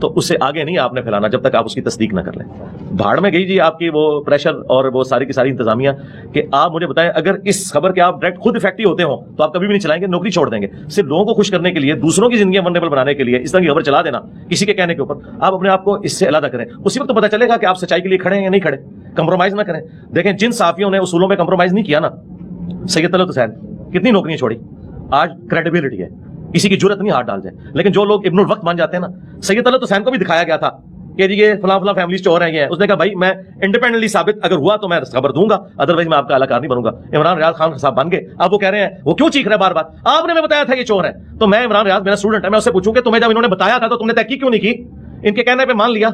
تو اسے آگے نہیں آپ نے پھیلانا جب تک آپ اس کی تصدیق نہ کر لیں. بھاڑ میں گئی جی آپ کی وہ پریشر اور وہ ساری کی ساری انتظامیہ. کہ آپ مجھے بتائیں اگر اس خبر کے آپ ڈائریکٹ خود افیکٹو ہوتے ہوں تو آپ کبھی بھی نہیں چلائیں گے, نوکری چھوڑ دیں گے. صرف لوگوں کو خوش کرنے کے لیے, دوسروں کی زندگیاں ونریبل بنانے کے لیے اس طرح کی خبر چلا دینا کسی کے کہنے کے اوپر, آپ اپنے آپ کو اس سے علیحدہ کریں. اسی وقت تو پتہ چلے گا کہ آپ سچائی کے لیے کھڑے ہیں یا نہیں کھڑے. کمپرومائز نہ کریں. دیکھیں جن صحافیوں نے اصولوں میں کمپرومائز نہیں کیا نا, سید طلعت حسین کتنی نوکریاں چھوڑی, آج کریڈیبلٹی ہے, کسی کی جرت نہیں ہاتھ ڈال جائے. لیکن جو لوگ ابن الوقت مان جاتے ہیں نا, سید طلعت حسین کو بھی دکھایا گیا تھا کہ جی یہ فلاں فلاں فیملیز چور ہیں, یہ ہیں. اس نے کہا بھائی میں انڈیپینڈنٹلی ثابت اگر ہوا تو میں خبر دوں گا, ادروائز میں آپ کا اہلکار نہیں بنوں گا. عمران ریاض خان صاحب بن گئے. اب وہ کہہ رہے ہیں وہ کیوں چیخ رہے ہیں بار بار, آپ نے ہمیں بتایا تھا یہ چور ہے. تو میں عمران ریاض میرا اسٹوڈنٹ ہے, میں اس سے پوچھوں کہ تمہیں جب انہوں نے بتایا تھا تو تم نے تحقیق کیوں نہیں کی, ان کے کہنے پہ مان لیا.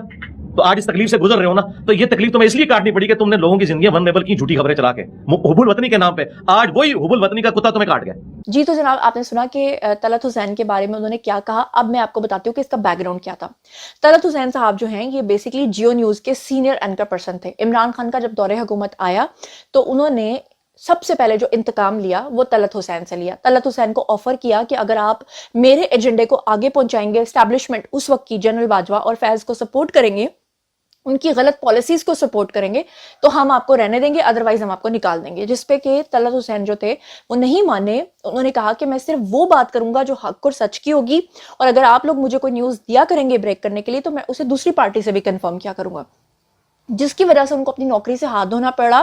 تو آج اس تکلیف سے گزر رہے ہو نا, تو یہ تکلیف تمہیں اس لیے کاٹنی پڑی کہ تم نے لوگوں کی زندگیاں ونریبل کی جھوٹی خبریں چلا کے حب الوطنی کے نام پہ. آج وہی حب الوطنی کا کتا تمہیں کاٹ گیا. جی تو جناب آپ نے سنا کہ طلعت حسین کے بارے میں انہوں نے کیا کہا. اب میں آپ کو بتاتی ہوں کہ اس کا بیک گراؤنڈ کیا تھا. طلعت حسین صاحب جو ہیں یہ بیسیکلی جیو نیوز کے سینئر اینکر پرسن تھے. عمران خان کا جب دور حکومت آیا تو انہوں نے سب سے پہلے جو انتقام لیا وہ طلعت حسین سے لیا. طلعت حسین کو آفر کیا کہ اگر آپ میرے ایجنڈے کو آگے پہنچائیں گے, اسٹیبلشمنٹ اس وقت کی جنرل باجوہ اور فیض کو سپورٹ کریں گے, ان کی غلط پالیسیز کو سپورٹ کریں گے, تو ہم آپ کو رہنے دیں گے, ادروائز ہم آپ کو نکال دیں گے. جس پہ کہ طلعت حسین جو تھے وہ نہیں مانے. انہوں نے کہا کہ میں صرف وہ بات کروں گا جو حق اور سچ کی ہوگی, اور اگر آپ لوگ مجھے کوئی نیوز دیا کریں گے بریک کرنے کے لیے تو میں اسے دوسری پارٹی سے بھی کنفرم کیا کروں گا. جس کی وجہ سے ان کو اپنی نوکری سے ہاتھ دھونا پڑا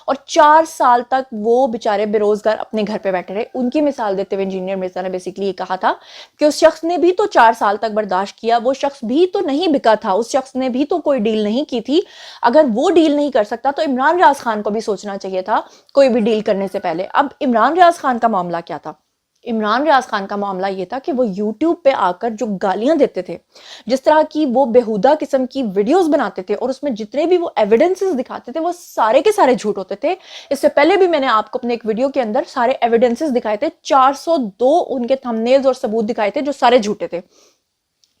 اور 4 سال تک وہ بیچارے بے روزگار اپنے گھر پہ بیٹھے رہے. ان کی مثال دیتے ہوئے انجینئر مرزا نے بیسیکلی یہ کہا تھا کہ اس شخص نے بھی تو 4 سال تک برداشت کیا, وہ شخص بھی تو نہیں بکا تھا, اس شخص نے بھی تو کوئی ڈیل نہیں کی تھی. اگر وہ ڈیل نہیں کر سکتا تو عمران ریاض خان کو بھی سوچنا چاہیے تھا کوئی بھی ڈیل کرنے سے پہلے. اب عمران ریاض خان کا معاملہ کیا تھا؟ عمران ریاض خان کا معاملہ یہ تھا کہ وہ یوٹیوب پہ آ کر جو گالیاں دیتے تھے, جس طرح کی وہ بےہودہ قسم کی ویڈیوز بناتے تھے, اور اس میں جتنے بھی وہ ایویڈنسز دکھاتے تھے وہ سارے کے سارے جھوٹ ہوتے تھے. اس سے پہلے بھی میں نے آپ کو اپنے ایک ویڈیو کے اندر سارے ایویڈنسز دکھائے تھے, 402 ان کے تھمبنیلز اور ثبوت دکھائے تھے جو سارے جھوٹے تھے.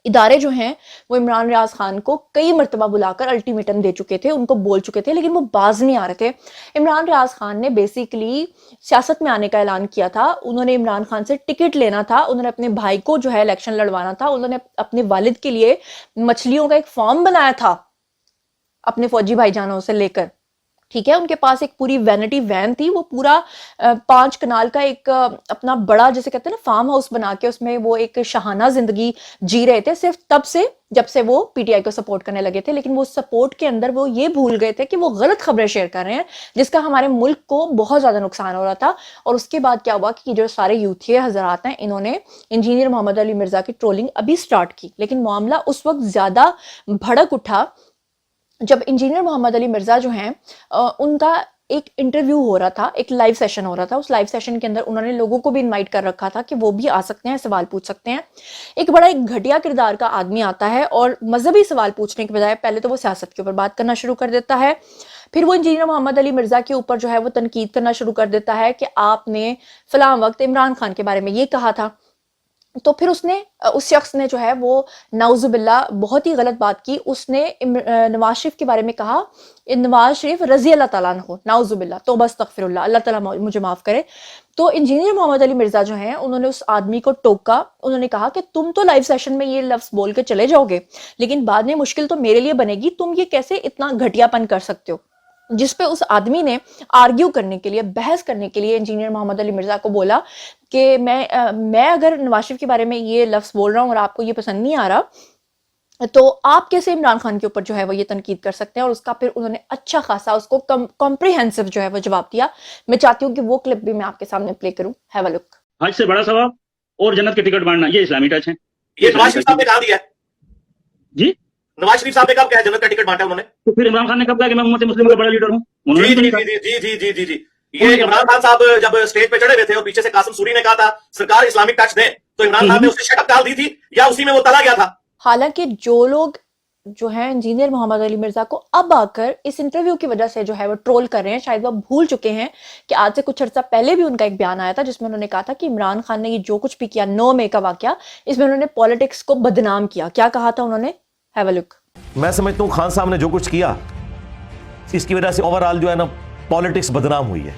ادارے جو ہیں وہ عمران ریاض خان کو کئی مرتبہ بلا کر الٹیمیٹم دے چکے تھے, ان کو بول چکے تھے, لیکن وہ باز نہیں آ رہے تھے. عمران ریاض خان نے بیسیکلی سیاست میں آنے کا اعلان کیا تھا. انہوں نے عمران خان سے ٹکٹ لینا تھا, انہوں نے اپنے بھائی کو جو ہے الیکشن لڑوانا تھا, انہوں نے اپنے والد کے لیے مچھلیوں کا ایک فارم بنایا تھا اپنے فوجی بھائی جانوں سے لے کر. ٹھیک ہے, ان کے پاس ایک پوری وینٹی وین تھی, وہ پورا 5 کنال کا ایک اپنا بڑا جیسے کہتے ہیں نا فارم ہاؤس بنا کے اس میں وہ ایک شاہانہ زندگی جی رہے تھے, صرف تب سے جب سے وہ پی ٹی آئی کو سپورٹ کرنے لگے تھے. لیکن وہ سپورٹ کے اندر وہ یہ بھول گئے تھے کہ وہ غلط خبریں شیئر کر رہے ہیں جس کا ہمارے ملک کو بہت زیادہ نقصان ہو رہا تھا. اور اس کے بعد کیا ہوا کہ جو سارے یوتھی حضرات ہیں انہوں نے انجینئر محمد علی مرزا کی ٹرولنگ ابھی سٹارٹ کی. لیکن معاملہ اس وقت زیادہ بھڑک اٹھا جب انجینئر محمد علی مرزا جو ہیں ان کا ایک انٹرویو ہو رہا تھا, ایک لائیو سیشن ہو رہا تھا. اس لائیو سیشن کے اندر انہوں نے لوگوں کو بھی انوائٹ کر رکھا تھا کہ وہ بھی آ سکتے ہیں, سوال پوچھ سکتے ہیں. ایک بڑا ایک گھٹیا کردار کا آدمی آتا ہے اور مذہبی سوال پوچھنے کے بجائے پہلے تو وہ سیاست کے اوپر بات کرنا شروع کر دیتا ہے. پھر وہ انجینئر محمد علی مرزا کے اوپر جو ہے وہ تنقید کرنا شروع کر دیتا ہے کہ آپ نے فلاں وقت عمران خان کے بارے میں یہ کہا تھا. تو پھر اس شخص نے جو ہے وہ نعوذ باللہ بہت ہی غلط بات کی. اس نے نواز شریف کے بارے میں کہا نواز شریف رضی اللہ تعالیٰ عنہ, نعوذ باللہ, توبہ استغفر اللہ, اللہ تعالیٰ مجھے معاف کرے. تو انجینئر محمد علی مرزا جو ہیں انہوں نے اس آدمی کو ٹوکا. انہوں نے کہا کہ تم تو لائیو سیشن میں یہ لفظ بول کے چلے جاؤ گے لیکن بعد میں مشکل تو میرے لیے بنے گی, تم یہ کیسے اتنا گھٹیا پن کر سکتے ہو. جس پہ اس آدمی نے آرگیو کرنے کے لیے, بحث کرنے کے لیے انجینئر محمد علی مرزا کو بولا کہ میں اگر نواز شریف کے بارے میں یہ لفظ بول رہا ہوں اور آپ کو یہ پسند نہیں آ رہا تو آپ کیسے عمران خان کے اوپر جو ہے وہ یہ تنقید کر سکتے ہیں. اور اس کا پھر انہوں نے اچھا خاصا اس کو کمپریہنسو جو ہے وہ جواب دیا. میں چاہتی ہوں کہ وہ کلپ بھی میں آپ کے سامنے پلے کروں. ہیو اے لک. حج سے بڑا ثواب اور جنت کے ٹکٹ بانٹنا, یہ اسلامی ٹچ ہے. یہ نواز شریف صاحب نے کہا دیا ہے جی, نواز شریف صاحب نے کب کہا جنت کا ٹکٹ بانٹا انہوں نے؟ تو پھر عمران خان نے کب کہا کہ میں امت مسلم کا بڑا لیڈر ہوں؟ انہوں نے جی تو جی نہیں کہا. جی جی جی جی جی یہ عمران خان صاحب جب اسٹیج پہ چڑھے ہوئے تھے اور پیچھے سے قاسم سوری نے کہا تھا سرکار اسلامک ٹچ دیں, تو عمران خان نے اسے شٹ اپ ڈال دی تھی یا اسی میں وہ تلا گیا تھا؟ حالانکہ جو لوگ جو ہیں انجینئر محمد علی مرزا کو اب آ کر اس انٹرویو کی وجہ سے جو ہے وہ ٹرول کر رہے ہیں, شاید وہ بھول چکے ہیں کہ آج سے کچھ عرصہ پہلے بھی ان کا ایک بیان آیا تھا جس میں انہوں نے کہا تھا کہ عمران خان نے یہ جو کچھ بھی کیا 9 مئی کا واقعہ, اس میں انہوں نے پالیٹکس کو بدنام کیا. کیا کہا تھا انہوں نے؟ ہیو اے لک. میں سمجھتا ہوں خان صاحب نے جو کچھ کیا اس کی وجہ سے اوور آل جو ہے نا پالیٹکس بدنام ہوئی ہے,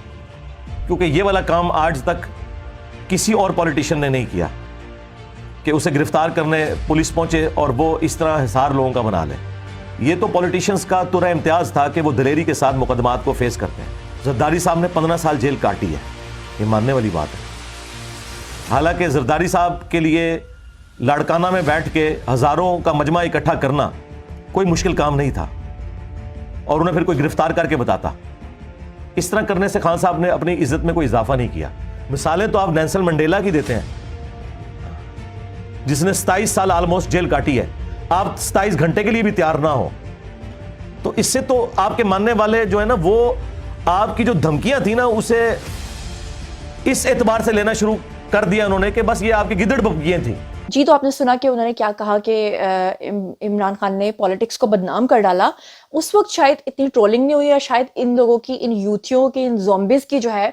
کیونکہ یہ والا کام آج تک کسی اور پولیٹیشین نے نہیں کیا. کہ اسے گرفتار کرنے پولیس پہنچے اور وہ اس طرح حصار لوگوں کا بنا لے. یہ تو پولیٹیشینز کا ترہ امتیاز تھا کہ وہ دلیری کے ساتھ مقدمات کو فیس کرتے ہیں. زرداری صاحب نے 15 سال جیل کاٹی ہے, یہ ماننے والی بات ہے. حالانکہ زرداری صاحب کے لیے لاڑکانہ میں بیٹھ کے ہزاروں کا مجمع اکٹھا کرنا کوئی مشکل کام نہیں تھا, اور انہیں پھر کوئی گرفتار کر کے بتاتا. اس طرح کرنے سے خان صاحب نے اپنی عزت میں کوئی اضافہ نہیں کیا. مثالیں تو آپ نیلسن منڈیلا کی دیتے ہیں, جس نے 27 سال آلموسٹ جیل کاٹی ہے. آپ 27 گھنٹے کے لیے بھی تیار نہ ہو تو اس سے تو آپ کے ماننے والے جو ہے نا, وہ آپ کی جو دھمکیاں تھیں نا, اسے اس اعتبار سے لینا شروع کر دیا انہوں نے کہ بس یہ آپ کی گدڑ بکیاں تھیں. جی, تو آپ نے سنا کہ انہوں نے کیا کہا کہ عمران خان نے پالیٹکس کو بدنام کر ڈالا. اس وقت شاید اتنی ٹرولنگ نہیں ہوئی, یا شاید ان لوگوں کی, ان یوتھیوں کی, ان زومبیز کی جو ہے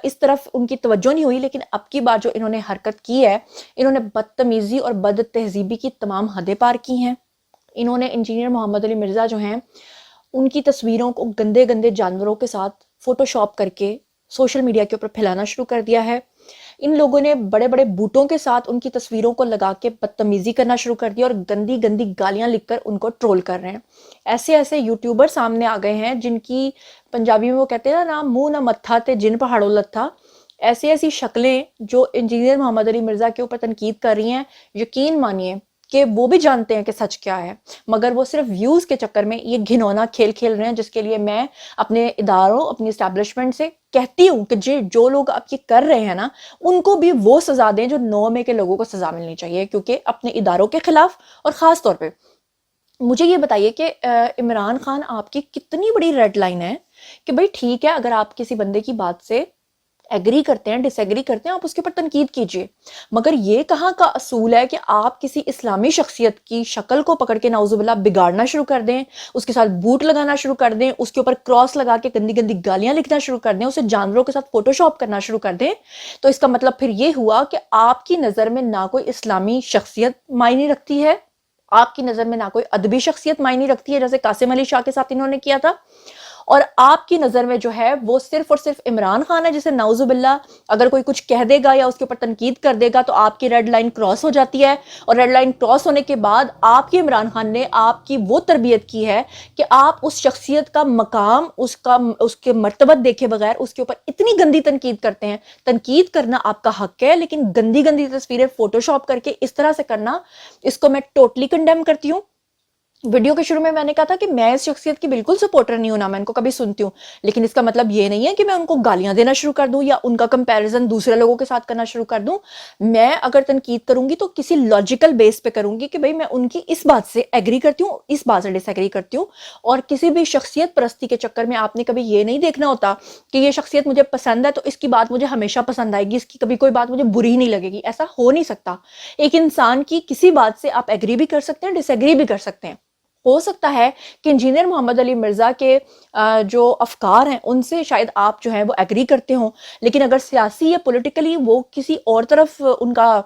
اس طرف ان کی توجہ نہیں ہوئی. لیکن اب کی بار جو انہوں نے حرکت کی ہے, انہوں نے بدتمیزی اور بد تہذیبی کی تمام حدیں پار کی ہیں. انہوں نے انجینئر محمد علی مرزا جو ہیں, ان کی تصویروں کو گندے گندے جانوروں کے ساتھ فوٹو شاپ کر کے سوشل میڈیا کے اوپر پھیلانا شروع کر دیا ہے. ان لوگوں نے بڑے بڑے بوٹوں کے ساتھ ان کی تصویروں کو لگا کے بدتمیزی کرنا شروع کر دیا, اور گندی گندی گالیاں لکھ کر ان کو ٹرول کر رہے ہیں. ایسے ایسے یوٹیوبر سامنے آ گئے ہیں جن کی پنجابی میں وہ کہتے ہیں نا, منہ نہ متھا تے جن پہاڑوں لتھا. ایسی شکلیں جو انجینئر محمد علی مرزا کے اوپر تنقید کر رہی ہیں, یقین مانیے کہ وہ بھی جانتے ہیں کہ سچ کیا ہے, مگر وہ صرف ویوز کے چکر میں یہ گھنونا کھیل کھیل رہے ہیں, جس کے لیے میں اپنے اداروں, اپنی اسٹیبلشمنٹ سے کہتی ہوں کہ جو لوگ اب یہ کر رہے ہیں نا, ان کو بھی وہ سزا دیں جو 9 مئی کے لوگوں کو سزا ملنی چاہیے. کیونکہ اپنے اداروں کے خلاف, اور خاص طور پہ مجھے یہ بتائیے کہ عمران خان آپ کی کتنی بڑی ریڈ لائن ہے کہ بھائی ٹھیک ہے, اگر آپ کسی بندے کی بات سے ایگری کرتے ہیں, ڈس ایگری کرتے ہیں, آپ اس کے اوپر تنقید کیجئے, مگر یہ کہاں کا اصول ہے کہ آپ کسی اسلامی شخصیت کی شکل کو پکڑ کے نعوذ باللہ بگاڑنا شروع کر دیں, اس کے ساتھ بوٹ لگانا شروع کر دیں, اس کے اوپر کراس لگا کے گندی گندی گالیاں لکھنا شروع کر دیں, اسے جانوروں کے ساتھ فوٹو شاپ کرنا شروع کر دیں. تو اس کا مطلب پھر یہ ہوا کہ آپ کی نظر میں نہ کوئی اسلامی شخصیت معنی رکھتی ہے, آپ کی نظر میں نہ کوئی ادبی شخصیت معنی رکھتی ہے, جیسے قاسم علی شاہ کے ساتھ انہوں نے کیا تھا, اور آپ کی نظر میں جو ہے وہ صرف اور صرف عمران خان ہے, جسے نعوذ باللہ اگر کوئی کچھ کہہ دے گا یا اس کے اوپر تنقید کر دے گا تو آپ کی ریڈ لائن کراس ہو جاتی ہے. اور ریڈ لائن کراس ہونے کے بعد آپ کی عمران خان نے آپ کی وہ تربیت کی ہے کہ آپ اس شخصیت کا مقام, اس کے مرتبت دیکھے بغیر اس کے اوپر اتنی گندی تنقید کرتے ہیں. تنقید کرنا آپ کا حق ہے, لیکن گندی گندی تصویریں فوٹو شاپ کر کے اس طرح سے کرنا, اس کو میں ٹوٹلی کنڈیم کرتی ہوں. ویڈیو کے شروع میں نے کہا تھا کہ میں اس شخصیت کی بالکل سپورٹر نہیں ہوں, نہ میں ان کو کبھی سنتی ہوں, لیکن اس کا مطلب یہ نہیں ہے کہ میں ان کو گالیاں دینا شروع کر دوں یا ان کا کمپیریزن دوسرے لوگوں کے ساتھ کرنا شروع کر دوں. میں اگر تنقید کروں گی تو کسی لاجیکل بیس پہ کروں گی کہ بھئی میں ان کی اس بات سے ایگری کرتی ہوں, اس بات سے ڈس ایگری کرتی ہوں. اور کسی بھی شخصیت پرستی کے چکر میں آپ نے کبھی یہ نہیں دیکھنا ہوتا کہ یہ شخصیت مجھے پسند ہے تو اس کی بات مجھے ہمیشہ پسند آئے گی, اس کی کبھی کوئی بات مجھے بری نہیں لگے گی. ایسا ہو نہیں سکتا. ایک انسان کی کسی بات سے آپ ایگری بھی کر سکتے ہیں, ڈس ایگری بھی کر سکتے ہیں. ہو سکتا ہے کہ انجینئر محمد علی مرزا کے جو افکار ہیں ان سے شاید آپ جو ہے وہ ایگری کرتے ہوں, لیکن اگر سیاسی یا پولیٹیکلی وہ کسی اور طرف ان کا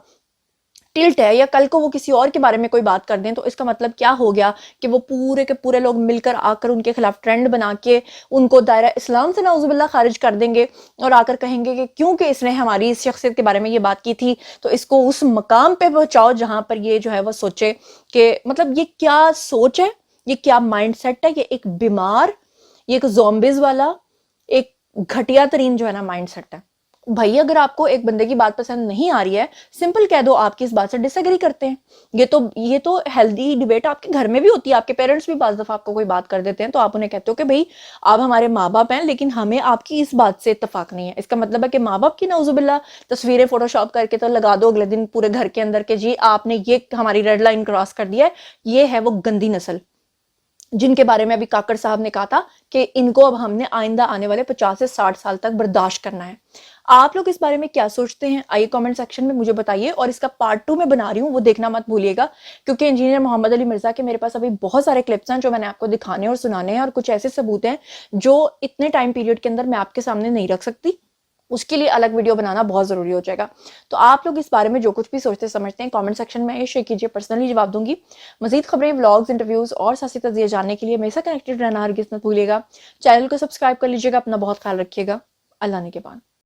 ٹلٹ ہے, یا کل کو وہ کسی اور کے بارے میں کوئی بات کر دیں, تو اس کا مطلب کیا ہو گیا کہ وہ پورے کے پورے لوگ مل کر آ کر ان کے خلاف ٹرینڈ بنا کے ان کو دائرہ اسلام سے نعوذ باللہ خارج کر دیں گے, اور آ کر کہیں گے کہ کیونکہ اس نے ہماری اس شخصیت کے بارے میں یہ بات کی تھی تو اس کو اس مقام پہ پہنچاؤ جہاں پر یہ جو ہے وہ سوچے کہ, مطلب یہ کیا سوچ ہے, یہ کیا مائنڈ سیٹ ہے, یہ ایک بیمار, یہ ایک زومبیز والا, ایک گھٹیا ترین جو ہے نا مائنڈ سیٹ ہے. بھائی اگر آپ کو ایک بندے کی بات پسند نہیں آ رہی ہے, سمپل کہہ دو آپ کی اس بات سے ڈس ایگری کرتے ہیں. یہ تو ہیلدی ڈیبیٹ آپ کے گھر میں بھی ہوتی ہے. آپ کے پیرنٹس بھی بعض دفعہ آپ کو کوئی بات کر دیتے ہیں تو آپ انہیں کہتے ہو کہ بھائی آپ ہمارے ماں باپ ہیں, لیکن ہمیں آپ کی اس بات سے اتفاق نہیں ہے. اس کا مطلب ہے کہ ماں باپ کی نعوذ باللہ تصویریں فوٹو شاپ کر کے تو لگا دو اگلے دن پورے گھر کے اندر کہ جی آپ نے یہ ہماری ریڈ لائن کراس کر دیا ہے. یہ ہے وہ گندی نسل جن کے بارے میں ابھی کاکڑ صاحب نے کہا تھا کہ ان کو اب ہم نے آئندہ آنے والے 50 سے 60 سال تک برداشت کرنا ہے. آپ لوگ اس بارے میں کیا سوچتے ہیں, آئیے کامنٹ سیکشن میں مجھے بتائیے. اور اس کا پارٹ 2 میں بنا رہی ہوں, وہ دیکھنا مت بھولیے گا, کیونکہ انجینئر محمد علی مرزا کے میرے پاس ابھی بہت سارے کلپس ہیں جو میں نے آپ کو دکھانے اور سنانے ہیں, اور کچھ ایسے ثبوت ہیں جو اتنے ٹائم پیریڈ کے اندر میں آپ کے سامنے نہیں رکھ سکتی. اس کے لیے الگ ویڈیو بنانا بہت ضروری ہو جائے گا. تو آپ لوگ اس بارے میں جو کچھ بھی سوچتے سمجھتے ہیں کامنٹ سیکشن میں شیئر کیجیے, پرسنلی جواب دوں گی. مزید خبریں, ولاگز, انٹرویوز اور سیاسی تجزیے جاننے کے لیے میرے ساتھ کنیکٹڈ رہنا ہرگز مت بھولیے گا. چینل کو سبسکرائب کر لیجیے گا. اپنا بہت خیال رکھیے گا. اللہ نے کے بعد.